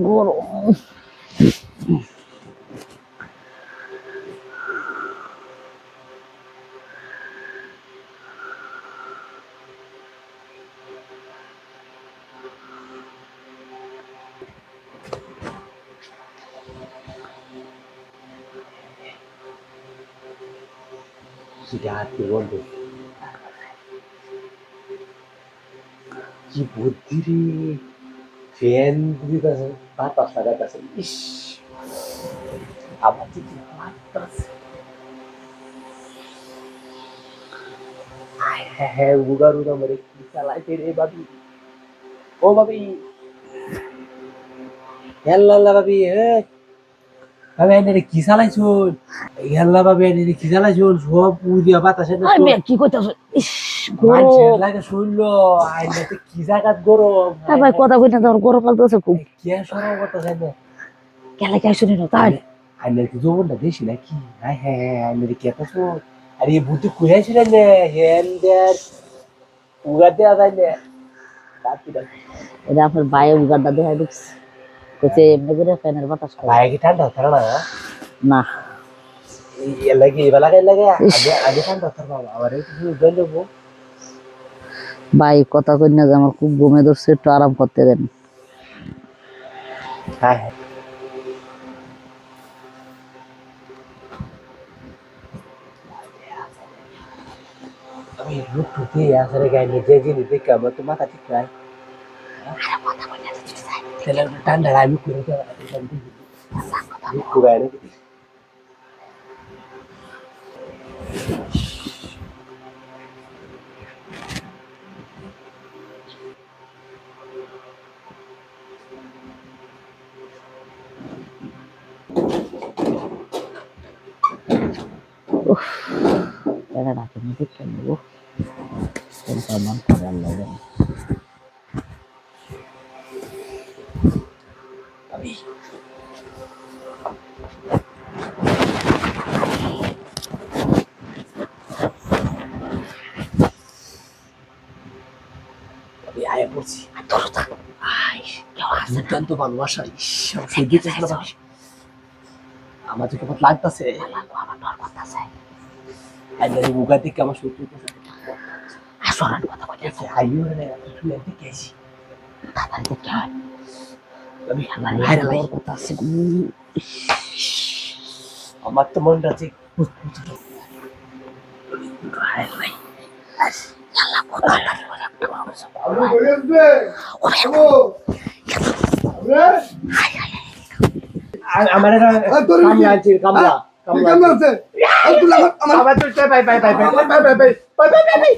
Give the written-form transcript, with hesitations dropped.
গরম। Hati বন্ধু কি বুদ্ধি রে ফ্যান দিতেছে বাতাস লাগাইতেছে ইস আবার কি বাতাস হ্যাঁ হ্যাঁ উগার উগা মেরে কি চালাইতে রে বাবি ও বাবি হেল্লা বাবি হে বাবি এনে কি চালাইছুন হেল্লা বাবি এনে কি চালাইছুন সব পুরিয়া বাতাসে না আরে কি কইতাছ? ইস মানুষের গরম। লাগে শুনলো আইনাতে কি জায়গা গরম ভাই কথা কই না, তোর গরম লাগতেছে খুব। কে সরব করতেছে না কেলে কে শুনি না তাই? আইনের কি জবনটা বেশি নাকি হ্যাঁ হ্যাঁ হ্যাঁ আইনের কি এত শোন আরে এই বুদ্ধি কুড়াইছিলেন না হ্যান্ডের উগা দেওয়া যায় না এটা আপনার বাইরে উগারটা দেখা দিচ্ছি, কইছে এমনি করে ফ্যানের বাতাস খাই ভাই কি ঠান্ডা হতে না না। এই লাগে এবার লাগে ইস, আগে আগে ঠান্ডা হতে পারবো আবার একটু জল দেবো ভাই কথা কই না যে আমার খুব ঘুমে ধরছে, একটু আরাম করতে দেন। হ্যাঁ হ্যাঁ আমি লুটুতে আসলে গাইলে যে জিনিস দেখে আমার তো মাথা ঠিক নাই তাহলে ঠান্ডা আমি করে দেওয়া কুড়াই নাকি এটা রাতে মধ্যে কেনবো, কোনটা মান করে আল্লাহ জানে। আমি আমি আয়া পড়ছি তোর থাক ভাই, কেউ আসে না। দুর্দান্ত ভালোবাসা সেই দিতে আমার তো কেমন লাগতেছে আমার ডর করতেছে। আইনের উগা দেখে আমার সত্যি আসো আর কথা কই না, আইও রে তুই এদিকে আসি তাড়াতাড়ি করতে হয়। আমি আমার হায়রে ভাই ডর করতেছে। আমার তো মনটা আছে হায় ভাই, আল্লাহ কোথায় করে একটা মানুষ। আলু বলেছে আলু আমার কামলা আছে কামলা কেমন আছে আমার তো bye bye bye bye bye bye bye bye bye bye